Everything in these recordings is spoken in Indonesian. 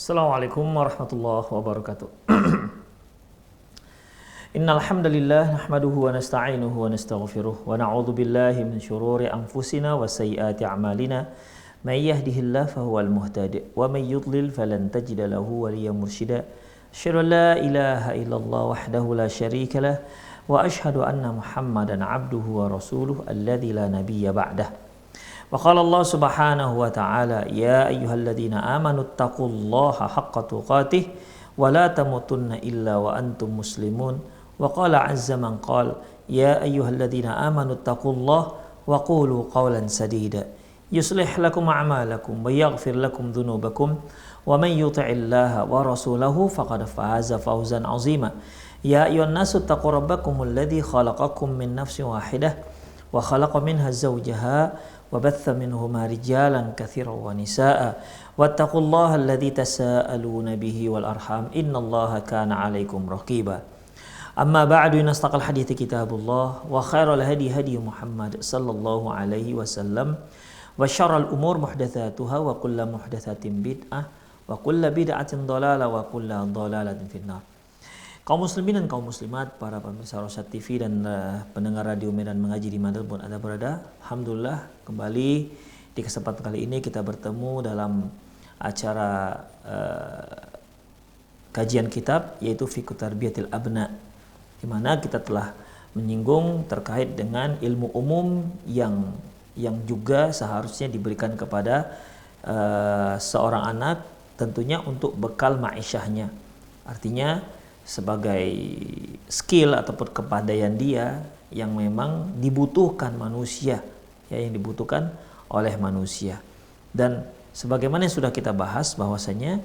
Assalamualaikum warahmatullahi wabarakatuh. Innal hamdalillah nahmaduhu wa nasta'inuhu wa nastaghfiruh wa na'udzu billahi min shururi anfusina wa sayyiati a'malina. May yahdihillahu fahuwal muhtadi wa may yudlil falan tajida lahu waliyyan mursyida. Asyhadu an la ilaha illallah wahdahu la syarika lah wa asyhadu anna Muhammadan 'abduhu wa rasuluhu alladzi la nabiyya ba'dah. Wa qala Allah Subhanahu wa ta'ala ya ayyuhalladzina amanu taqullaha haqqa tuqatih wa la tamutunna illa wa antum muslimun. Wa qala 'azza man qala ya ayyuhalladzina amanu taqullaha wa qulu qawlan sadida yuslih lakum a'malakum wa yaghfir lakum dhunubakum wa man yuti'illaha wa rasulahu faqad faza fawzan 'azima. Ya ayyuhan nasu taqu rabbakumul ladzi khalaqakum min nafsin wahidah wa khalaqa minha zawjaha وبث منهما رجالا كثيرا ونساء واتقوا الله الذي تساءلون به والأرحام إن الله كان عليكم رقيبا أما بعد إن أصدق الحديث كتاب الله وخير الهدي هدي محمد صلى الله عليه وسلم وشر الأمور محدثاتها وكل محدثة بدعة وكل بدعة ضلالة وكل ضلالة في النار. Kaum muslimin dan kaum muslimat, para pemirsa Rosyad TV dan pendengar radio Medan Mengaji di mana pun Anda berada, alhamdulillah kembali di kesempatan kali ini kita bertemu dalam acara kajian kitab yaitu Fiqh Tarbiyatil Abna, di mana kita telah menyinggung terkait dengan ilmu umum yang juga seharusnya diberikan kepada seorang anak, tentunya untuk bekal ma'isyahnya. Artinya sebagai skill ataupun kepandaian dia yang memang dibutuhkan manusia, ya, yang dibutuhkan oleh manusia. Dan sebagaimana yang sudah kita bahas bahwasanya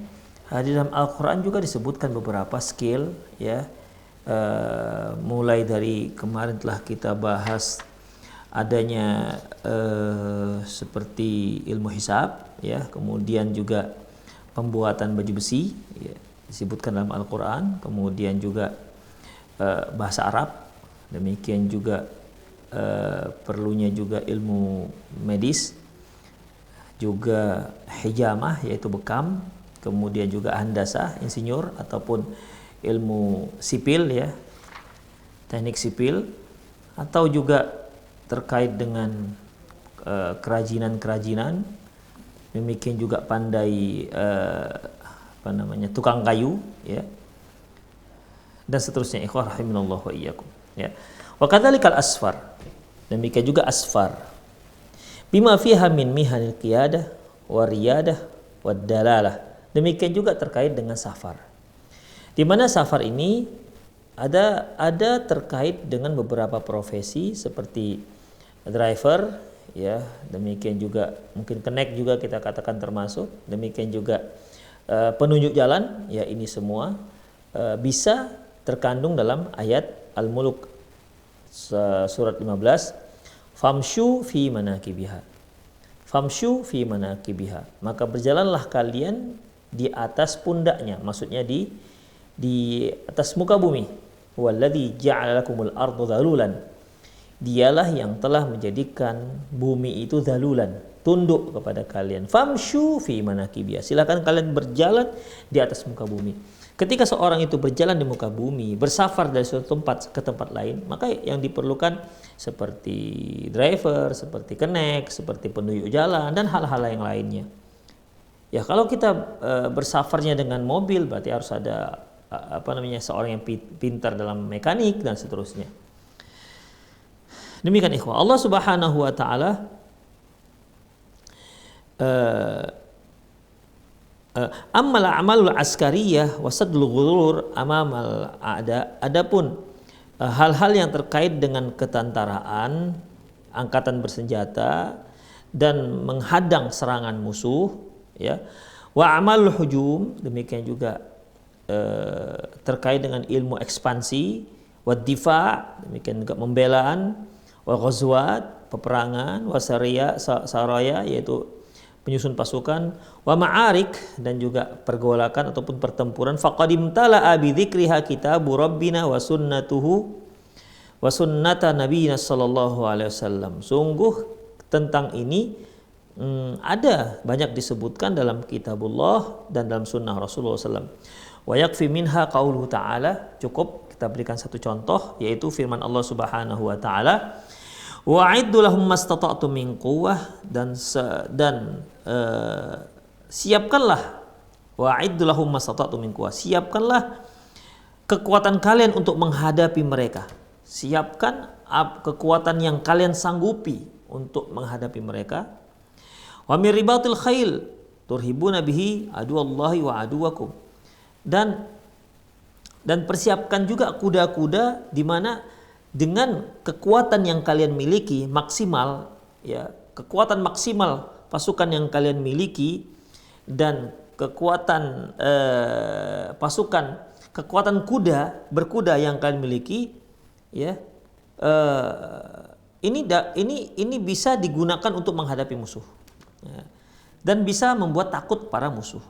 di dalam Al-Quran juga disebutkan beberapa skill, ya, mulai dari kemarin telah kita bahas adanya seperti ilmu hisab, ya, kemudian juga pembuatan baju besi, ya, disebutkan dalam Al-Quran, kemudian juga bahasa Arab, demikian juga perlunya juga ilmu medis, juga hijamah yaitu bekam, kemudian juga handasah, insinyur ataupun ilmu sipil, ya, teknik sipil, atau juga terkait dengan kerajinan-kerajinan, demikian juga pandai tukang kayu, ya, dan seterusnya. Ikhwah rahimanallah wa iyyakum, ya. Wa kadzalikal asfar, demikian juga asfar, bima fiha min mihanil qiyadah wa riyadah wa dalalah. Demikian juga terkait dengan safar, di mana safar ini ada terkait dengan beberapa profesi seperti driver, ya, demikian juga mungkin kenek juga kita katakan termasuk, demikian juga penunjuk jalan, ya, ini semua bisa terkandung dalam ayat Al-Mulk surat 15, famshu fi manakibiha, famshu fi manakibiha, maka berjalanlah kalian di atas pundaknya, maksudnya di atas muka bumi. Walladzi ja'ala lakumul arda dhalulan, dialah yang telah menjadikan bumi itu dhalulan, tunduk kepada kalian. Famshu fi manakibiha, silakan kalian berjalan di atas muka bumi. Ketika seorang itu berjalan di muka bumi, bersafar dari suatu tempat ke tempat lain, maka yang diperlukan seperti driver, seperti kenek, seperti penunjuk jalan, dan hal-hal yang lainnya. Ya, kalau kita bersafarnya dengan mobil, berarti harus ada seorang yang pintar dalam mekanik dan seterusnya. Demikian ikhwah, Allah Subhanahu wa ta'ala ammal a'malul askariyah wasadul ghurur amamal a'da, adapun hal-hal yang terkait dengan ketentaraan, angkatan bersenjata dan menghadang serangan musuh, ya, wa amalul hujum, demikian juga terkait dengan ilmu ekspansi, wa difa, demikian juga pembelaan, wa ghazwat, peperangan, wa saraya yaitu penyusun pasukan, wa ma'arik, dan juga pergolakan ataupun pertempuran. Faqadim tala'a bi dzikriha kitabu rabbina wa sunnatuhu wa sunnata nabiyina sallallahu alaihi wasallam. Sungguh tentang ini ada banyak disebutkan dalam kitabullah dan dalam sunnah Rasulullah SAW. Wa yakfi minha qauluhu ta'ala, cukup kita berikan satu contoh, yaitu firman Allah Subhanahu wa taala, wa'iddu lahum mastata'tum min quwwah, dan siapkanlah, wa'iddu lahum mastata'tum min quwwah, siapkanlah kekuatan kalian untuk menghadapi mereka. Siapkan kekuatan yang kalian sanggupi untuk menghadapi mereka. Wa min ribatil khail turhibuna bihi aduwallahi wa aduwakum. Dan persiapkan juga kuda-kuda di mana dengan kekuatan yang kalian miliki maksimal, ya, kekuatan maksimal pasukan yang kalian miliki dan kekuatan kekuatan berkuda yang kalian miliki, ya, ini bisa digunakan untuk menghadapi musuh, ya, dan bisa membuat takut para musuh.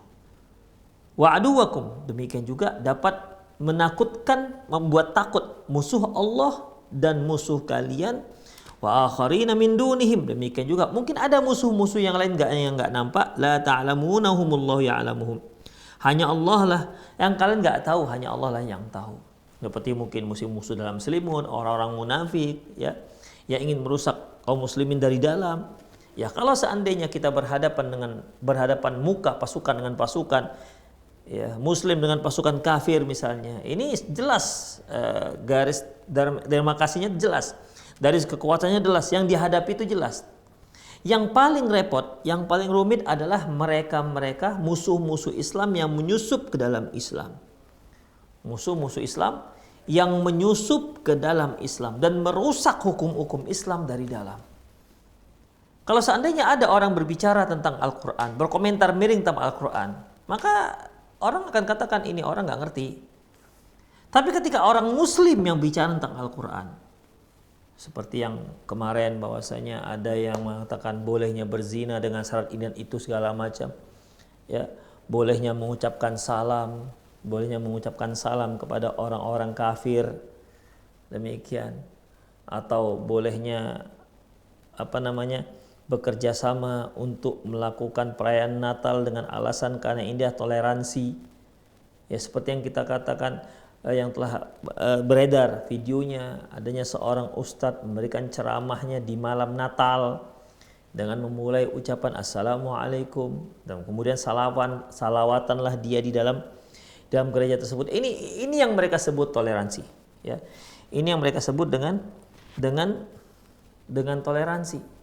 Wa aduwakum, demikian juga dapat menakutkan, membuat takut musuh Allah dan musuh kalian. Wa akharina min dunihim, demikian juga mungkin ada musuh-musuh yang lain yang enggak nampak, la ta'lamunahumullahu ya'lamuhum. Hanya Allah lah yang kalian enggak tahu, hanya Allah lah yang tahu. Seperti mungkin musuh-musuh dalam selimut, orang-orang munafik, ya, yang ingin merusak kaum muslimin dari dalam. Ya, kalau seandainya kita berhadapan muka pasukan dengan pasukan, ya, muslim dengan pasukan kafir misalnya, ini jelas garis demarkasinya jelas, garis kekuatannya jelas, yang dihadapi itu jelas. Yang paling repot, yang paling rumit adalah mereka musuh-musuh Islam yang menyusup ke dalam Islam. Musuh-musuh Islam yang menyusup ke dalam Islam dan merusak hukum-hukum Islam dari dalam. Kalau seandainya ada orang berbicara tentang Al-Quran, berkomentar miring tentang Al-Quran, maka orang akan katakan ini orang nggak ngerti. Tapi ketika orang Muslim yang bicara tentang Al-Quran, seperti yang kemarin bahwasanya ada yang mengatakan bolehnya berzina dengan syarat ini dan itu segala macam, ya, bolehnya mengucapkan salam kepada orang-orang kafir, demikian, atau bolehnya bekerja sama untuk melakukan perayaan Natal dengan alasan karena indah toleransi. Ya, seperti yang kita katakan, yang telah beredar videonya, adanya seorang ustadz memberikan ceramahnya di malam Natal dengan memulai ucapan Assalamualaikum, dan kemudian salawatanlah dia di dalam gereja tersebut. Ini yang mereka sebut toleransi, ya. Ini yang mereka sebut dengan toleransi.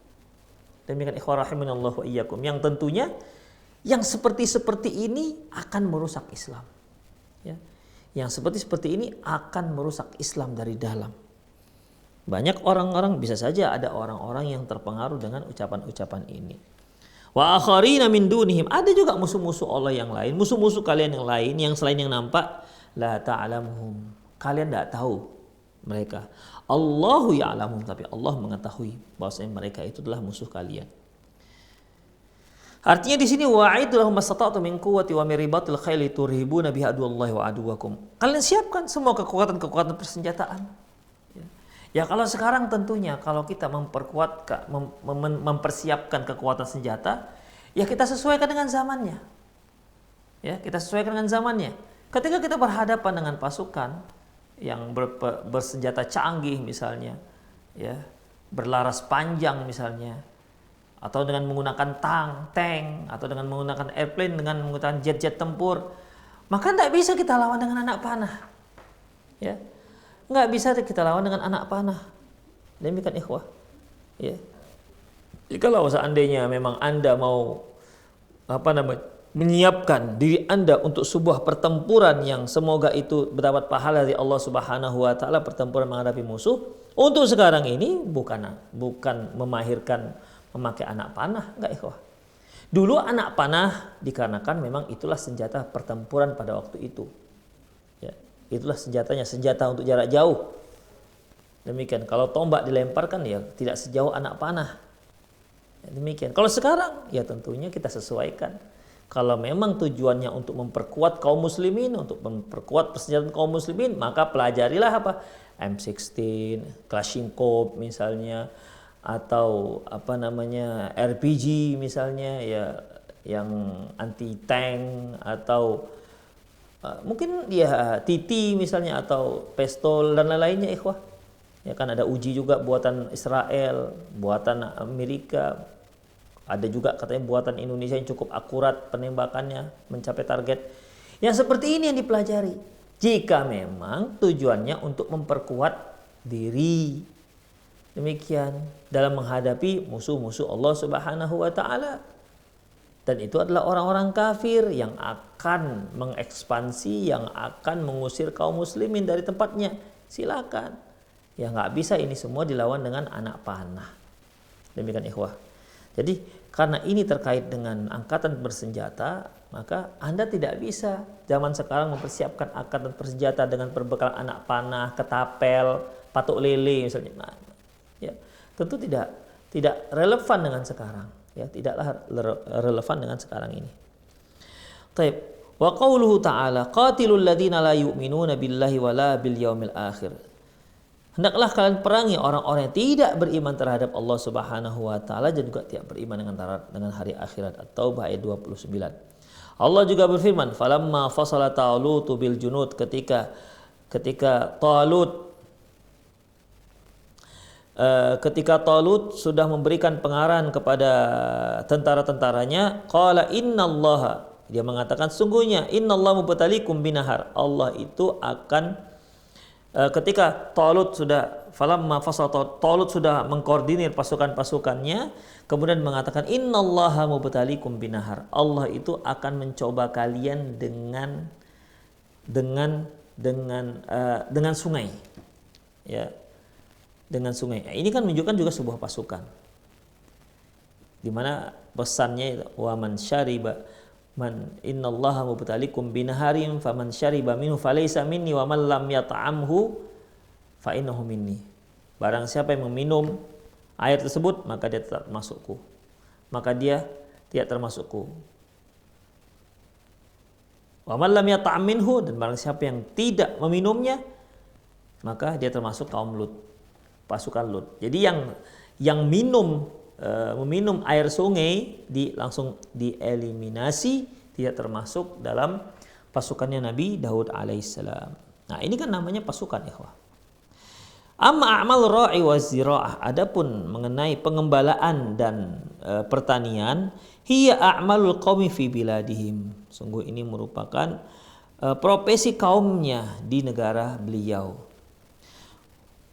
Demikian ikhwan rahimanallahu wa iyyakum, yang tentunya yang seperti ini akan merusak Islam, ya. Yang seperti ini akan merusak Islam dari dalam. Banyak orang-orang, bisa saja ada orang-orang yang terpengaruh dengan ucapan-ucapan ini. Wa akharina min dunihim, ada juga musuh-musuh Allah yang lain, musuh-musuh kalian yang lain yang selain yang nampak, la ta'lamuhum, kalian tidak tahu mereka. Allahu ya'lamuhum, tapi Allah mengetahui bahwasanya mereka itu adalah musuh kalian. Artinya di sini wa'iddu lahum mastata'tum min quwwati wa min ribatil khaili turhibuna bihi aduwallahi wa aduwakum. Kalian siapkan semua kekuatan persenjataan. Ya, kalau sekarang tentunya kalau kita mempersiapkan kekuatan senjata, ya kita sesuaikan dengan zamannya. Ya, kita sesuaikan dengan zamannya. Ketika kita berhadapan dengan pasukan yang bersenjata canggih misalnya, ya, berlaras panjang misalnya, atau dengan menggunakan tank, atau dengan menggunakan airplane, dengan menggunakan jet-jet tempur, maka tidak bisa kita lawan dengan anak panah, ya, nggak bisa kita lawan dengan anak panah. Demikian ikhwah, ya. Kalau seandainya memang Anda mau menyiapkan diri Anda untuk sebuah pertempuran yang semoga itu mendapat pahala dari Allah Subhanahu wa taala, pertempuran menghadapi musuh, untuk sekarang ini bukan memakai anak panah, enggak ikhwah. Dulu anak panah dikarenakan memang itulah senjata pertempuran pada waktu itu. Ya, itulah senjatanya, senjata untuk jarak jauh. Demikian, kalau tombak dilemparkan ya tidak sejauh anak panah. Ya, demikian. Kalau sekarang ya tentunya kita sesuaikan. Kalau memang tujuannya untuk memperkuat kaum muslimin, untuk memperkuat persenjataan kaum muslimin, maka pelajarilah M16, Kalashnikov misalnya, atau apa namanya RPG misalnya ya, yang anti tank, atau mungkin ya TT misalnya, atau pistol dan lain-lainnya ikhwah. Ya kan ada uji juga buatan Israel, buatan Amerika, ada juga katanya buatan Indonesia yang cukup akurat penembakannya, mencapai target. Yang seperti ini yang dipelajari. Jika memang tujuannya untuk memperkuat diri. Demikian dalam menghadapi musuh-musuh Allah Subhanahu wa taala. Dan itu adalah orang-orang kafir yang akan mengekspansi, yang akan mengusir kaum muslimin dari tempatnya. Silakan. Ya nggak bisa ini semua dilawan dengan anak panah. Demikian ikhwah. Jadi karena ini terkait dengan angkatan bersenjata, maka Anda tidak bisa zaman sekarang mempersiapkan angkatan bersenjata dengan berbekal anak panah, ketapel, patuk lele misalnya. Nah, ya, tentu tidak relevan dengan sekarang. Ya, tidaklah relevan dengan sekarang ini. Taib. Wa qauluhu ta'ala qatilul ladzina la yu'minuna billahi wala bil yaumil akhir. Hendaklah kalian perangi orang-orang yang tidak beriman terhadap Allah Subhanahu wa taala dan juga tidak beriman dengan hari akhirat. At-Taubah ayat 29. Allah juga berfirman, "Falamma fasala Talut bil junud," ketika Talut sudah memberikan pengarahan kepada tentara-tentaranya, qala innallaha, dia mengatakan sungguhnya innallaha mubtaliikum binahar, Allah itu akan ketika Talut sudah Talut sudah mengkoordinir pasukan-pasukannya, kemudian mengatakan innallaha mubtaliikum binahar, Allah itu akan mencoba kalian dengan sungai. Ya, dengan sungai. Ini kan menunjukkan juga sebuah pasukan. Di mana pesannya wa man syariba man innallaha mubtaliikum binaharin faman syariba minhu falaysa minni wa man lam yat'amhu fa innahu minni. Barang siapa yang meminum air tersebut maka dia tetap termasukku. Maka dia tidak termasukku. Wa man lam yat'am minhu, dan barang siapa yang tidak meminumnya maka dia termasuk kaum Lut, pasukan Lut. Jadi yang meminum air sungai langsung dieliminasi, tidak termasuk dalam pasukannya Nabi Daud alaihissalam. Nah, ini kan namanya pasukan, ikhwah. Amma a'mal ra'i wa zira'ah, adapun mengenai pengembalaan dan pertanian, hiya a'malul qaumi fi biladihim. Sungguh ini merupakan profesi kaumnya di negara beliau.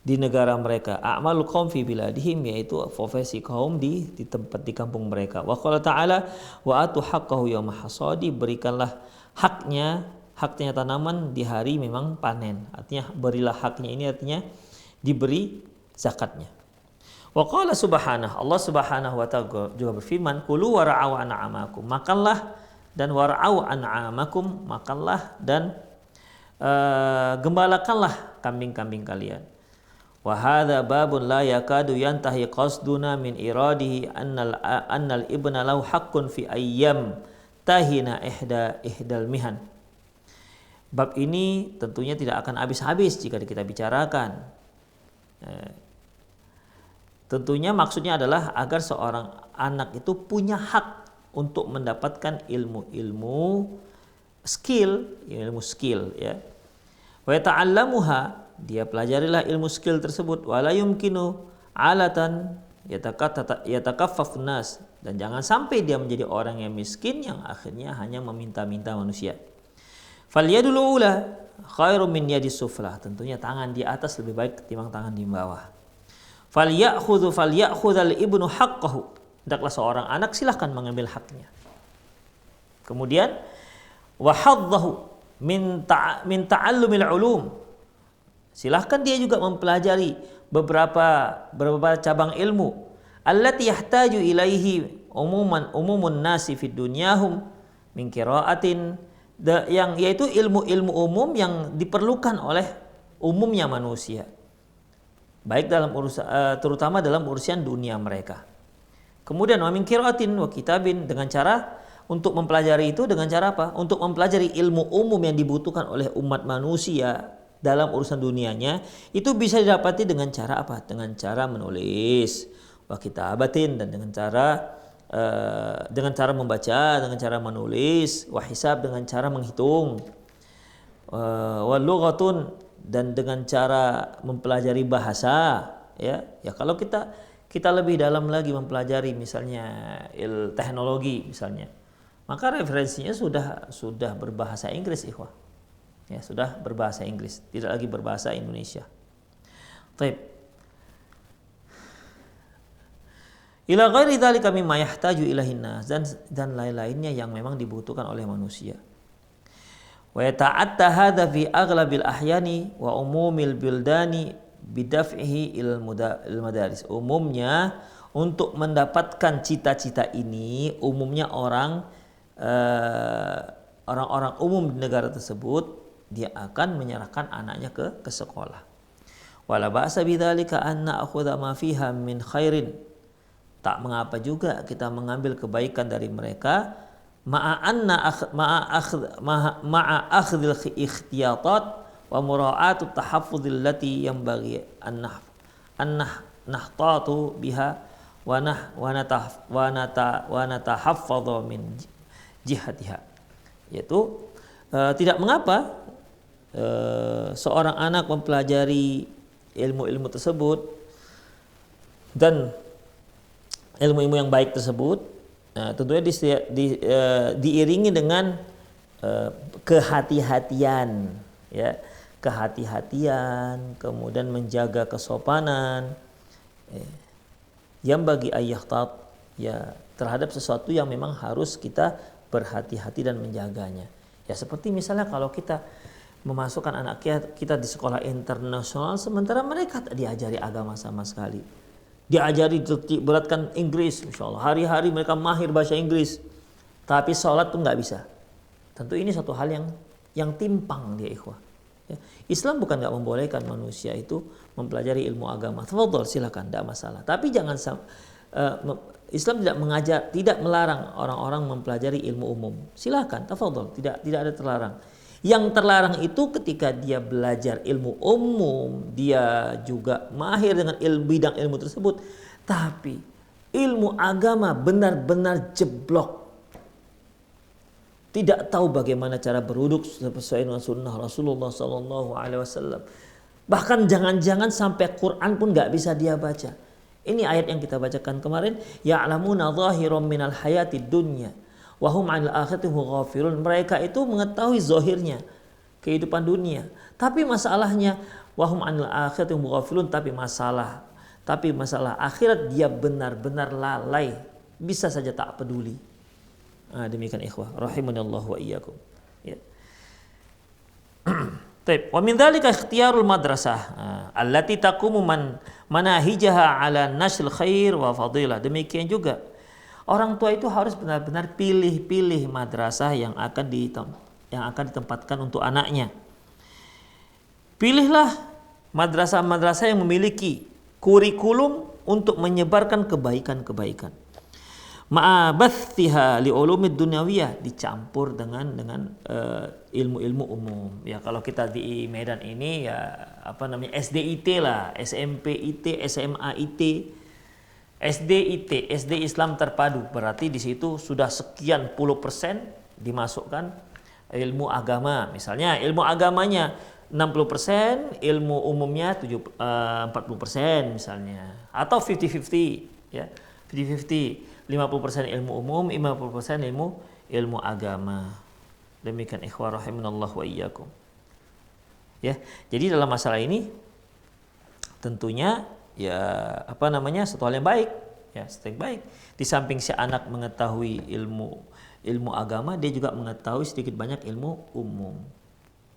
Di negara mereka, a'malul qaum fi biladihim, yaitu profesi kaum di tempat di kampung mereka. Wa qala ta'ala wa atu haqqahu yauma hasadi, berikanlah haknya tanaman di hari memang panen. Artinya berilah haknya, ini artinya diberi zakatnya. Wa qala subhanahu, Allah Subhanahu wa ta'ala juga berfirman, kulu wara'au an'amakum, makanlah dan wara'au an'amakum, makanlah dan gembalakanlah kambing-kambing kalian. Wa hadza babun la yakadu yantahi qasduna min iradihi annal ibna lahu haqqun fi ayyam tahina ihdal mihan. Bab ini tentunya tidak akan habis-habis jika kita bicarakan. Tentunya maksudnya adalah agar seorang anak itu punya hak untuk mendapatkan ilmu skill ya. Wa ta'allamuha, dia pelajarilah ilmu skill tersebut, wala yumkinu alatan yatakaffaf nas, dan jangan sampai dia menjadi orang yang miskin yang akhirnya hanya meminta-minta manusia. Fal yadul ula khairum min yadis suflah, tentunya tangan di atas lebih baik ketimbang tangan di bawah. Fal ya'khudhal ibnu haqqahu, hendaklah seorang anak silahkan mengambil haknya. Kemudian wa haddahu min ta'allumil ulum, silahkan dia juga mempelajari beberapa cabang ilmu. Allati yahtaju ilaihi umumun nasi fid dunyahum min qiraatin, yang yaitu ilmu-ilmu umum yang diperlukan oleh umumnya manusia, baik dalam terutama dalam urusan dunia mereka. Kemudian wa min qiraatin wa kitabin, dengan cara untuk mempelajari itu dengan cara apa? Untuk mempelajari ilmu umum yang dibutuhkan oleh umat manusia dalam urusan dunianya, itu bisa didapati dengan cara apa? Dengan cara menulis. wa kitabatin, dan dengan cara membaca, dengan cara menulis, wa hisab, dengan cara menghitung, wa lughatun, dan dengan cara mempelajari bahasa, ya kalau kita lebih dalam lagi mempelajari misalnya teknologi misalnya, maka referensinya sudah berbahasa Inggris, ikhwah. Ya, sudah berbahasa Inggris, tidak lagi berbahasa Indonesia. Baik. Ila ghairi dzalika mimma yahtaju ilaihin nas, dan lain-lainnya yang memang dibutuhkan oleh manusia. Wa yata'atta hadza fi aghlabil ahyani wa umumil bildani bidaf'ihi ilal madaris. Umumnya untuk mendapatkan cita-cita ini, umumnya orang-orang umum di negara tersebut, dia akan menyerahkan anaknya ke sekolah. Wala ba'sa bidzalika an na'khudha ma fiha min khairin. Tak mengapa juga kita mengambil kebaikan dari mereka, ma'a akhdhil ikhtiyatat wa mura'atu tahaffuzil lati yanbaghi an nahtatu biha wa natahaffadhu min jihatiha. Yaitu tidak mengapa seorang anak mempelajari ilmu-ilmu tersebut dan ilmu-ilmu yang baik tersebut, tentunya diiringi dengan kehati-hatian, ya, kemudian menjaga kesopanan, yang bagi ayyahtat, ya, terhadap sesuatu yang memang harus kita berhati-hati dan menjaganya. Ya, seperti misalnya kalau kita memasukkan anak kita di sekolah internasional, sementara mereka tak diajari agama sama sekali. Diajari beratkan Inggris, insya Allah. Hari-hari mereka mahir bahasa Inggris, tapi sholat tuh nggak bisa. Tentu ini satu hal yang timpang dia, ikhwah. Ya. Islam bukan nggak membolehkan manusia itu mempelajari ilmu agama. Tafadhol, silakan, tidak masalah. Tapi jangan Islam tidak melarang orang-orang mempelajari ilmu umum. Silakan, tafadhol, tidak ada terlarang. Yang terlarang itu ketika dia belajar ilmu umum, dia juga mahir dengan bidang ilmu tersebut, tapi ilmu agama benar-benar jeblok, tidak tahu bagaimana cara berwuduk sesuai dengan sunnah Rasulullah SAW. Bahkan jangan-jangan sampai Quran pun nggak bisa dia baca. Ini ayat yang kita bacakan kemarin, ya'lamuna zahiran minal hayatid dunya wahum 'anil akhirati ghafilun. Mereka itu mengetahui zahirnya kehidupan dunia, tapi masalahnya wahum 'anil akhirati ghafilun, tapi masalah akhirat dia benar-benar lalai, bisa saja tak peduli. Demikian ikhwah rahimanallahu wa iyyakum. Ya. Baik, wa min dzalika ikhtiyarul madrasah allati taqumu manahijaha ala nasl khair wa fadilah. Demikian juga orang tua itu harus benar-benar pilih madrasah yang akan ditempatkan untuk anaknya. Pilihlah madrasah-madrasah yang memiliki kurikulum untuk menyebarkan kebaikan-kebaikan. Ma'abathiha li'ulumid dunyawiyah, dicampur dengan ilmu-ilmu umum. Ya, kalau kita di Medan ini ya SDIT lah, SMP IT, SMA IT. SD Islam terpadu, berarti di situ sudah sekian puluh persen dimasukkan ilmu agama. Misalnya ilmu agamanya 60%, ilmu umumnya 40% misalnya, atau 50-50, ya, 50-50, 50% ilmu umum, 50% ilmu agama. Demikian ikhwah rahimanallahu wa iyyakum. Ya, jadi dalam masalah ini tentunya ya satu hal yang baik, ya, satu yang baik. Di samping si anak mengetahui ilmu agama, dia juga mengetahui sedikit banyak ilmu umum.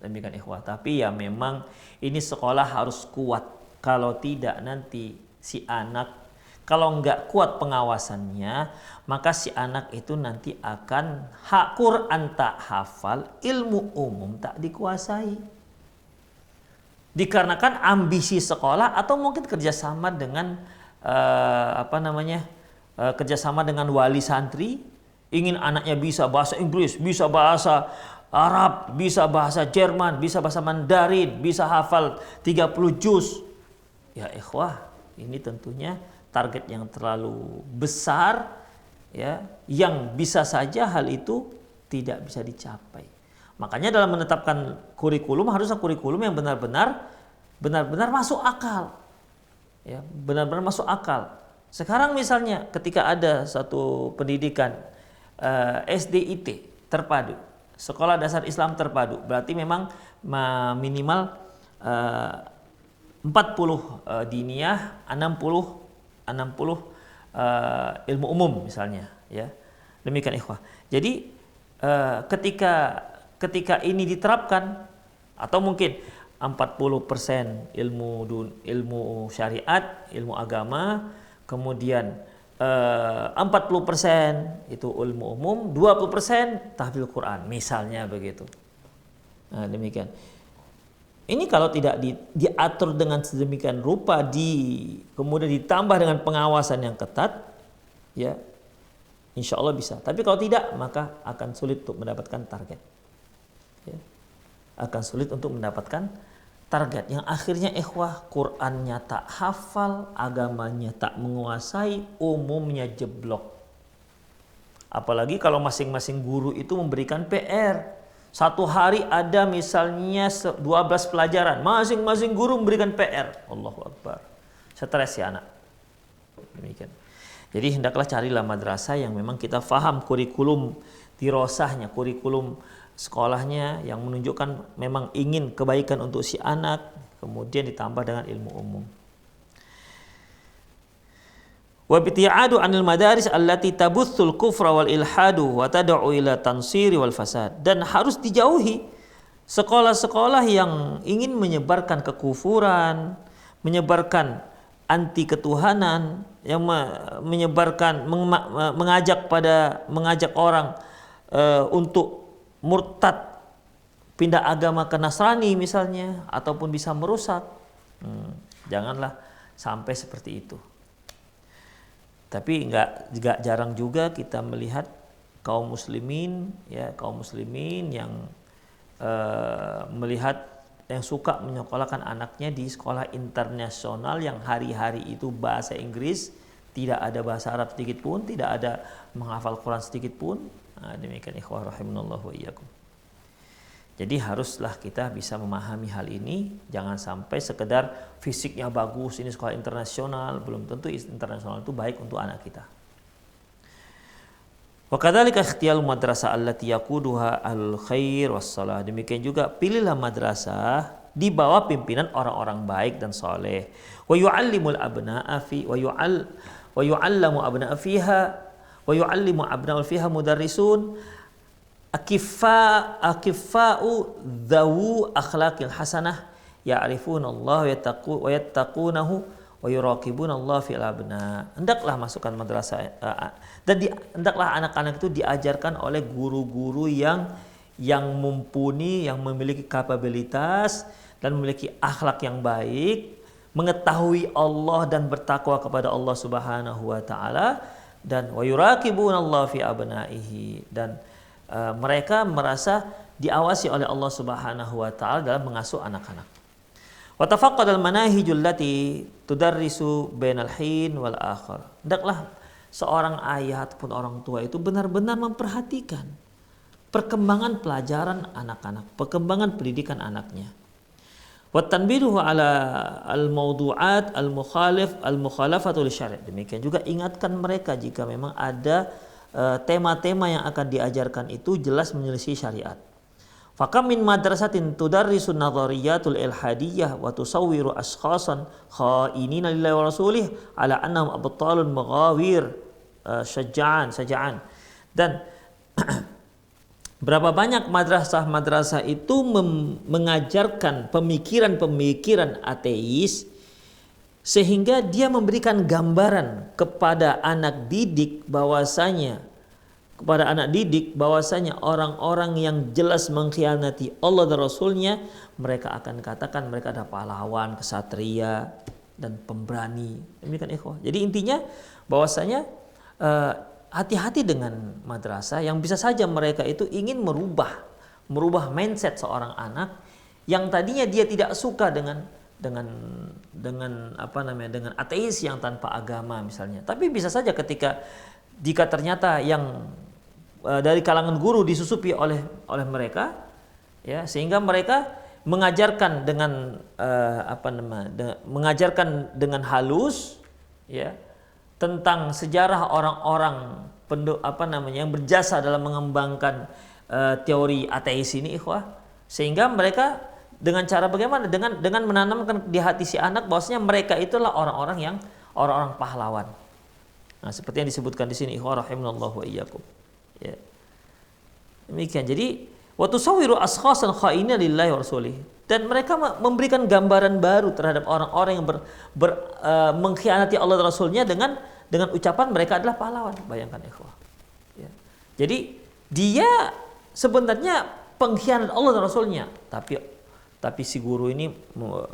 Demikian ikhwah. Tapi ya memang ini sekolah harus kuat. Kalau tidak nanti si anak, kalau nggak kuat pengawasannya, maka si anak itu nanti akan Quran tak hafal, ilmu umum tak dikuasai. Dikarenakan ambisi sekolah atau mungkin kerjasama dengan kerjasama dengan wali santri, ingin anaknya bisa bahasa Inggris, bisa bahasa Arab, bisa bahasa Jerman, bisa bahasa Mandarin, bisa hafal 30 juz. Ya ikhwah, ini tentunya target yang terlalu besar, ya, yang bisa saja hal itu tidak bisa dicapai. Makanya dalam menetapkan kurikulum harusnya kurikulum yang benar-benar masuk akal, ya, benar-benar masuk akal. Sekarang misalnya ketika ada satu pendidikan SDIT terpadu, sekolah dasar Islam terpadu, berarti memang minimal 40 diniyah, 60 ilmu umum misalnya, ya. Demikian ikhwah. Jadi ketika ini diterapkan, atau mungkin 40% ilmu syariat, ilmu agama, kemudian 40% itu ilmu umum, 20% tahfidz Quran, misalnya begitu. Nah, demikian. Ini kalau tidak diatur dengan sedemikian rupa, kemudian ditambah dengan pengawasan yang ketat, ya, insya Allah bisa. Tapi kalau tidak, maka akan sulit untuk mendapatkan target. Ya. Akan sulit untuk mendapatkan target. Yang akhirnya ikhwah, Qur'annya tak hafal, agamanya tak menguasai, umumnya jeblok. Apalagi kalau masing-masing guru itu memberikan PR. Satu hari ada misalnya 12 pelajaran, masing-masing guru memberikan PR. Allahu Akbar. Stres ya anak. Demikian. Jadi hendaklah carilah madrasah yang memang kita faham kurikulum dirosahnya, kurikulum sekolahnya yang menunjukkan memang ingin kebaikan untuk si anak, kemudian ditambah dengan ilmu umum. Wa biti'adu 'anil madaris allati tabuthul kufra wal ilhadu wa tad'u ila tansiri wal fasad. Dan harus dijauhi sekolah-sekolah yang ingin menyebarkan kekufuran, menyebarkan anti ketuhanan, yang menyebarkan mengajak orang untuk murtad, pindah agama ke Nasrani misalnya, ataupun bisa merusak. Janganlah sampai seperti itu. Tapi nggak jarang juga kita melihat kaum muslimin yang melihat yang suka menyekolahkan anaknya di sekolah internasional yang hari-hari itu bahasa Inggris, tidak ada bahasa Arab sedikit pun, tidak ada menghafal Quran sedikit pun. Nah, demikian ikhwah rahimanallahu wa iyyakum. Jadi haruslah kita bisa memahami hal ini, jangan sampai sekedar fisiknya bagus, ini sekolah internasional, belum tentu internasional itu baik untuk anak kita. Wa kadzalika ikhtiyal madrasah allati yaquduha al-khair was-salah. Demikian juga pilihlah madrasah di bawah pimpinan orang-orang baik dan saleh. Wa yu'allimul abna'a fi wa yu'allamu abna'a fiha wa yu'allimu abna'u fiha mudarrisun akifa'u dhawu akhlaqil hasanah ya'rifuna Allah wa yattaqunahu wa yuraqibuna Allah fil abna. Hendaklah masukkan madrasah dan hendaklah anak-anak itu diajarkan oleh guru-guru yang mumpuni, yang memiliki kapabilitas dan memiliki akhlak yang baik, mengetahui Allah dan bertakwa kepada Allah Subhanahu wa taala, dan wa yuraqibuna Allah fi abnaihi, dan mereka merasa diawasi oleh Allah Subhanahu wa taala dalam mengasuh anak-anak. Wa tafaqqad al-manahijul lati tudarrisu bainal hin wal akhar. Hendaklah seorang ayah ataupun orang tua itu benar-benar memperhatikan perkembangan pelajaran anak-anak, perkembangan pendidikan anaknya. Wa tanbiruhu ala al-mawdu'at al-mukhalafatu lisyari'. Demikian juga ingatkan mereka jika memang ada tema-tema yang akan diajarkan itu jelas menyelisih syariat. Fakam min madrasatin tudarrisu nadhariyatul ilhadiyah wa tusawwiru ashkhasan khainina lillahi wa rasulih ala annahum abtalun maghawir syaja'an. Dan berapa banyak madrasah-madrasah itu mengajarkan pemikiran-pemikiran ateis, sehingga dia memberikan gambaran kepada anak didik bahwasanya orang-orang yang jelas mengkhianati Allah dan Rasulnya, mereka akan katakan mereka adalah pahlawan, kesatria, dan pemberani. Demikian ikhwah. Jadi intinya bahwasanya hati-hati dengan madrasah yang bisa saja mereka itu ingin merubah mindset seorang anak yang tadinya dia tidak suka dengan dengan ateis yang tanpa agama misalnya. Tapi bisa saja jika ternyata yang dari kalangan guru disusupi oleh mereka, ya, sehingga mereka mengajarkan mengajarkan dengan halus, ya, tentang sejarah orang-orang yang berjasa dalam mengembangkan teori ateis ini, ikhwah, sehingga mereka dengan cara bagaimana, dengan menanamkan di hati si anak bahwasanya mereka itulah orang-orang pahlawan. Nah, seperti yang disebutkan di sini, ikhwah rahimanallahu wa iyyakum. Ya. Demikian. Jadi, wa tusawwiru ashkhasan kha'ina lillahi wa rasulih. Dan mereka memberikan gambaran baru terhadap orang-orang yang mengkhianati Allah dan Rasulnya dengan ucapan mereka adalah pahlawan. Bayangkan, ikhwah. Ya. Jadi, dia sebenarnya pengkhianat Allah dan Rasulnya, tapi si guru ini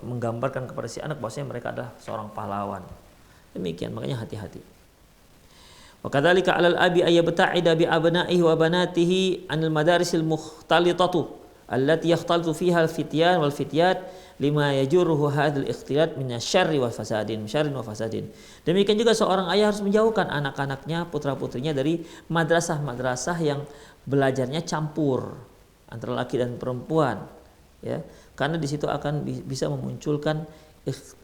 menggambarkan kepada si anak bahwasanya mereka adalah seorang pahlawan. Demikian, makanya hati-hati. Wa kadzalika 'alal abi ay yabta'ida bi abna'ihi wa banatihi 'anil madarisil mukhtalitatu allati yakhtalitu fiha al-fityan wal fityat lima yajurruhu hadzal ikhtilat min syarri wa fasadin. Demikian juga seorang ayah harus menjauhkan anak-anaknya, putra-putrinya dari madrasah-madrasah yang belajarnya campur antara laki dan perempuan, ya. Karena di situ akan bisa memunculkan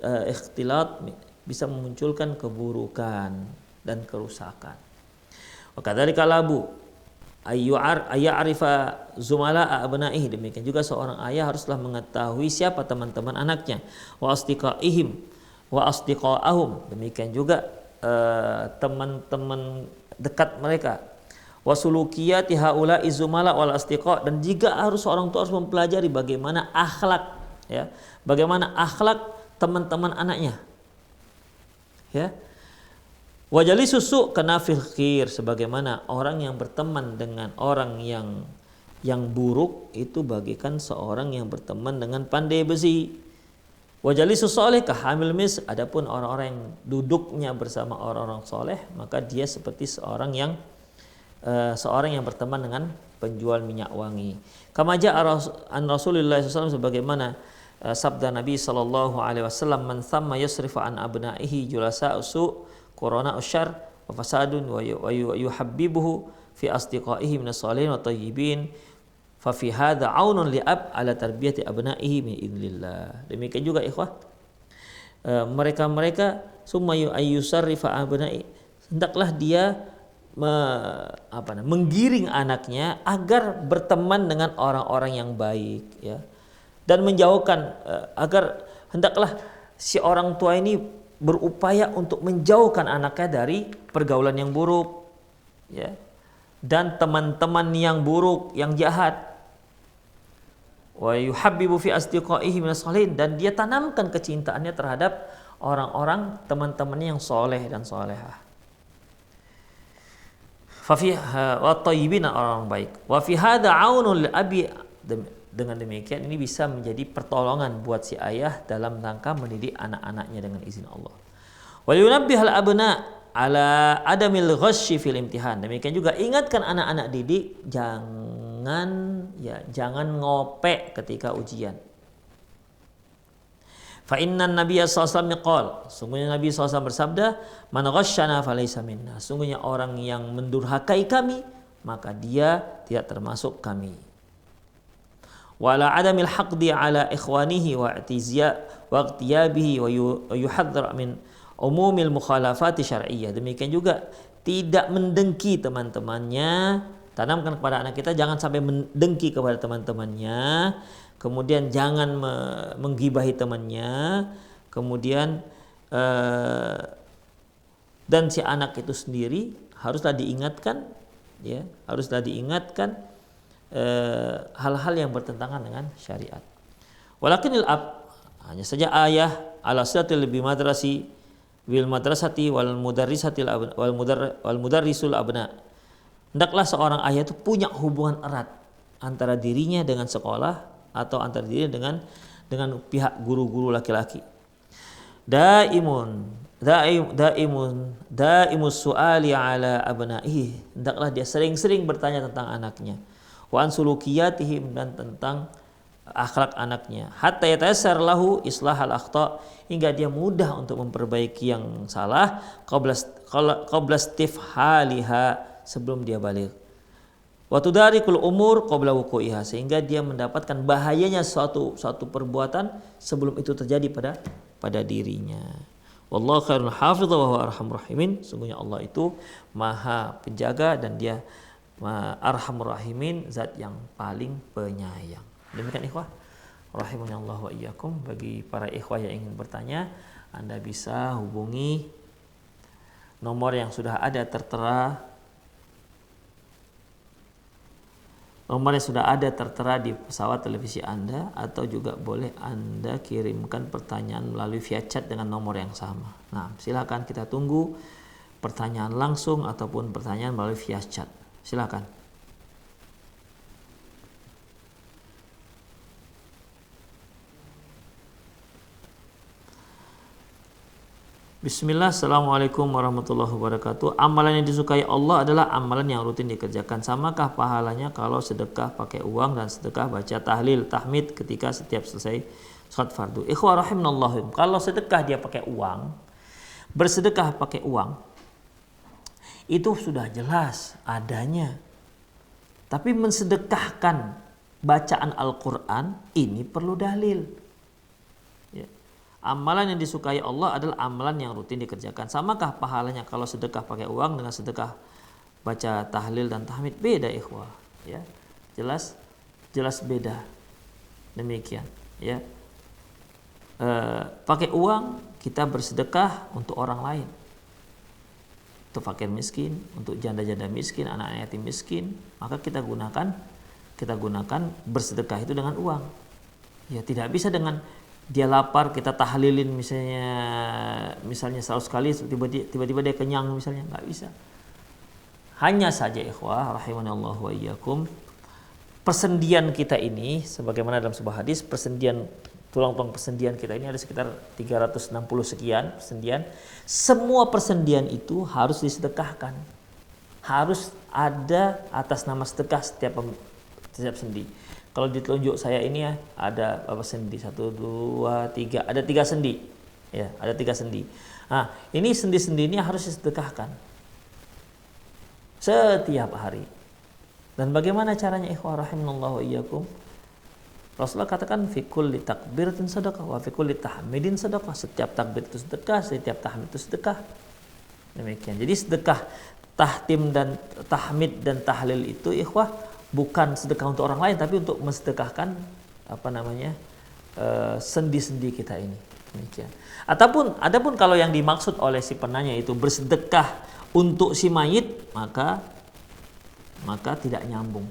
ikhtilat, bisa memunculkan keburukan dan kerusakan. Wa kadzalika labu ayya'rifa zumala'a abna'ihi. Demikian juga seorang ayah haruslah mengetahui siapa teman-teman anaknya, wa asdiqaihim wa asdiqaahum. Demikian juga teman-teman dekat mereka, wa sulukiyati haula'i zumala wal asdiqa. Dan juga seorang tua harus mempelajari bagaimana akhlak, ya, bagaimana akhlak teman-teman anaknya, ya. Wajali susu kanafil khir, sebagaimana orang yang berteman dengan orang yang buruk itu bagikan seorang yang berteman dengan pandai besi. Wajali susoleh kahamil mis, adapun orang-orang yang duduknya bersama orang-orang soleh, maka dia seperti seorang yang berteman dengan penjual minyak wangi. Kama ja'a an Rasulullah SAW, sebagaimana sabda Nabi SAW, man thamma yusrifu an abna'ihi julasa usu Corona usyar wa fasadun wa yuhabbibuhu fi asdiqaihi min as-salihin wa tayyibin fa fi hadza aunun li ab ala tarbiyati abnaihi min idznillah. Demikian juga, ikhwah, mereka summa ayyusarrifa abnai, hendaklah dia menggiring anaknya agar berteman dengan orang-orang yang baik, ya, dan menjauhkan hendaklah si orang tua ini berupaya untuk menjauhkan anaknya dari pergaulan yang buruk, ya, dan teman-teman yang buruk, yang jahat. Wa yuhabbibu fi asdiqaihi minas salihin, dan dia tanamkan kecintaannya terhadap orang-orang teman-temannya yang soleh dan solehah. Fa fi wa tayyibin, orang baik. Wa fi hadza aunul lil abi. Dengan demikian ini bisa menjadi pertolongan buat si ayah dalam rangka mendidik anak-anaknya dengan izin Allah. Wal yunabbihal abna ala adamil ghasyi fil imtihan. Demikian juga ingatkan anak-anak didik jangan ngope ketika ujian. Fa innan nabiyya sallallahu alaihi wasallam, sungguhnya Nabi SAW bersabda, man ghasyana falaysa minna. Sungguhnya orang yang mendurhakai kami, maka dia tidak termasuk kami. Wala adamil haqdi ala ikhwanihi wa i'tiyabihi wa yuhadzar min umumil mukhalafati syar'iyyah. Demikian juga tidak mendengki teman-temannya. Tanamkan kepada anak kita jangan sampai mendengki kepada teman-temannya, kemudian jangan menggibahi temannya, kemudian dan si anak itu sendiri haruslah diingatkan, ya, hal-hal yang bertentangan dengan syariat. Walakinil ab, hanya saja ayah ala silatil bi madrasi wil madrasati wal mudarrisati wal mudarrisul abna. Hendaklah seorang ayah itu punya hubungan erat antara dirinya dengan sekolah atau antara dirinya dengan pihak guru-guru laki-laki. Daimus su'ali ala abnaihi. Hendaklah dia sering-sering bertanya tentang anaknya. Wa an sulukiyatihim, dan tentang akhlak anaknya, hatta yatayassar lahu islahal akhta, hingga dia mudah untuk memperbaiki yang salah qabla istifhaliha, sebelum dia balik. Wa tudarikul umur qabla wuqu'iha, sehingga dia mendapatkan bahayanya suatu perbuatan sebelum itu terjadi pada dirinya. Wallahu khairul hafidz wa huwa arhamur rahimin. Sungguhnya Allah itu Maha penjaga dan dia arhamur rahimin, zat yang paling penyayang. Demikian ikhwah rahimahullah wa iyyakum. Bagi para ikhwah yang ingin bertanya, Anda bisa hubungi nomor yang sudah ada tertera, di pesawat televisi Anda, atau juga boleh Anda kirimkan pertanyaan melalui via chat dengan nomor yang sama. Nah, silakan, kita tunggu pertanyaan langsung ataupun pertanyaan melalui via chat. Silakan. Bismillah, assalamualaikum warahmatullahi wabarakatuh. Amalan yang disukai Allah adalah amalan yang rutin dikerjakan. Samakah pahalanya kalau sedekah pakai uang dan sedekah baca tahlil, tahmid ketika setiap selesai sholat fardu? Ikhwah rahimanallahu, kalau sedekah dia pakai uang, bersedekah pakai uang, itu sudah jelas adanya. Tapi mensedekahkan bacaan Al-Quran, ini perlu dalil. Ya. Amalan yang disukai Allah adalah amalan yang rutin dikerjakan. Samakah pahalanya kalau sedekah pakai uang dengan sedekah baca tahlil dan tahmid? Beda ikhwah, ya. Jelas beda. Demikian, ya. Pakai uang kita bersedekah untuk orang lain. Untuk fakir miskin, untuk janda-janda miskin, anak-anak yatim miskin, maka kita gunakan bersedekah itu dengan uang. Ya, tidak bisa dengan dia lapar kita tahlilin misalnya 100 kali tiba-tiba dia kenyang misalnya, nggak bisa. Hanya saja ikhwah rahimanallahu wa iyyakum, persendian kita ini sebagaimana dalam sebuah hadis, tulang persendian kita ini ada sekitar 360 sekian persendian. Semua persendian itu harus disedekahkan. Harus ada atas nama sedekah setiap sendi. Kalau ditunjuk saya ini ya, ada berapa sendi? 1, 2, 3. Ada 3 sendi. Ya, ada 3 sendi. Nah, ini sendi-sendi ini harus disedekahkan setiap hari. Dan bagaimana caranya ikhwah rahimanallahu wa iyyakum? Rasulullah katakan fi kulli takbiratin sedekah wa fi kulli tahmidin sedekah. Setiap takbir itu sedekah, setiap tahmid itu sedekah. Demikian. Jadi sedekah tahtim dan tahmid dan tahlil itu ikhwah bukan sedekah untuk orang lain, tapi untuk mensedekahkan sendi-sendi kita ini. Demikian. Adapun kalau yang dimaksud oleh si penanya itu bersedekah untuk si mayit, maka tidak nyambung.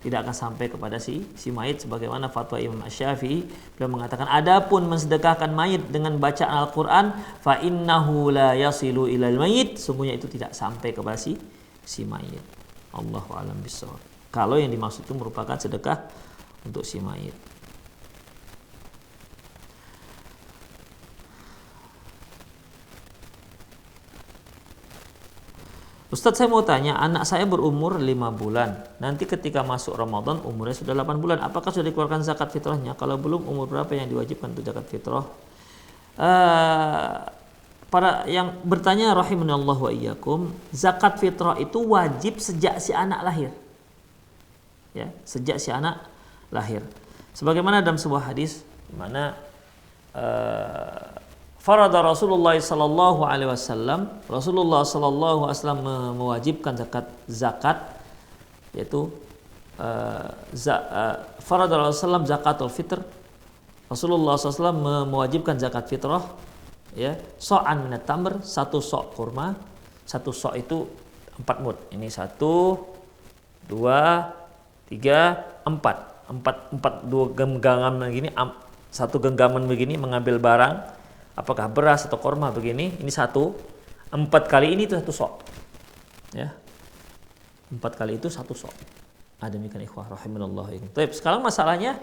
Tidak akan sampai kepada si mayit, sebagaimana fatwa Imam Asy-Syafi'i, beliau mengatakan adapun mensedekahkan mayit dengan bacaan Al-Qur'an fa innahu la yasilu ilal mayit, sungguhnya itu tidak sampai kepada si mayit. Allahu a'lam bishawab. Kalau yang dimaksud itu merupakan sedekah untuk si mayit. Ustadz, saya mau tanya, anak saya berumur 5 bulan. Nanti ketika masuk Ramadan umurnya sudah 8 bulan. Apakah sudah dikeluarkan zakat fitrahnya? Kalau belum, umur berapa yang diwajibkan untuk zakat fitrah? Para yang bertanya rahimanallahu wa iyyakum, zakat fitrah itu wajib sejak si anak lahir. Ya, sejak si anak lahir. Sebagaimana dalam sebuah hadis di mana farada Rasulullah sallallahu alaihi wasallam, Rasulullah sallallahu alaihi wasallam mewajibkan zakat yaitu farada Rasulullah zakatul fitr. Rasulullah SAW mewajibkan zakat fitrah, ya, so'an minat tamr, 1 sok kurma. 1 sok itu 4 mud. Ini 1, 2, 3, 4 2 genggaman begini, 1 genggaman begini mengambil barang, apakah beras atau korma begini, ini 1, 4 kali ini itu 1 sok, ya, 4 kali itu 1 sok. Demikian ikhwah rahimanallahu wa iyyakum. Sekarang masalahnya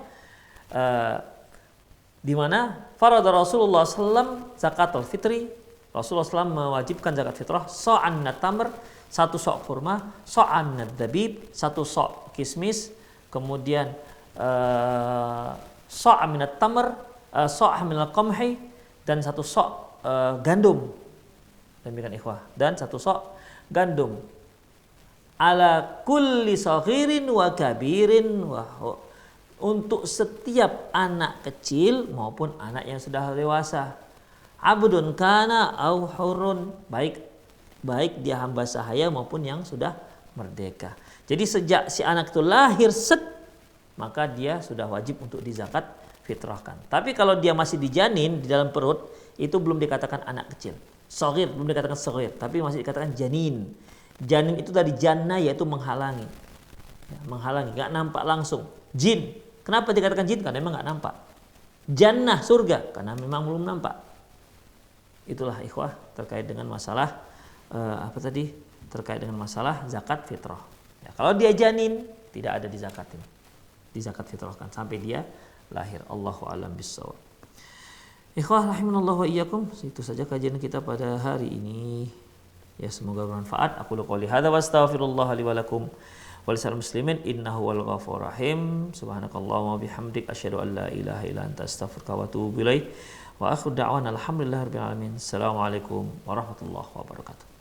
di mana farada Rasulullah SAW zakatul fitri, Rasulullah SAW mewajibkan zakat fitrah so'an minat tamr, 1 sok kurma, so'an minat dabib, 1 sok kismis, kemudian sa' minat tamr, sa' minal qamhi, dan 1 sa' gandum. Demikian ikhwah. Dan 1 sa' gandum. Ala kulli saghirin wa kabirin untuk setiap anak kecil maupun anak yang sudah dewasa. Abdun kana au hurun, baik dia hamba sahaya maupun yang sudah merdeka. Jadi sejak si anak itu lahir maka dia sudah wajib untuk dizakat fitrahkan. Tapi kalau dia masih dijanin di dalam perut, itu belum dikatakan anak kecil. Shaghir belum dikatakan shaghir, tapi masih dikatakan janin. Janin itu dari jannah, yaitu menghalangi. Ya, menghalangi, nggak nampak langsung. Jin, kenapa dikatakan jin? Karena memang nggak nampak. Jannah, surga, karena memang belum nampak. Itulah ikhwah terkait dengan masalah terkait dengan masalah zakat fitrah. Ya, kalau dia janin tidak ada dizakatin, dizakat fitrahkan sampai dia lahir. Allahu a'lam bissawab. Ikhwah rahimanallahu wa iyyakum, itu saja kajian kita pada hari ini. Ya, semoga bermanfaat. Aku qouli hadza wa astaghfirullah li wa lakum wa lisal muslimin innahu wal ghafurur rahim. Subhanakallahumma wa bihamdik asyhadu an la ilaha illa anta astaghfiruka wa atubu ilaik. Wa akhiru da'wana alhamdulillahirabbil alamin. Assalamualaikum warahmatullahi wabarakatuh.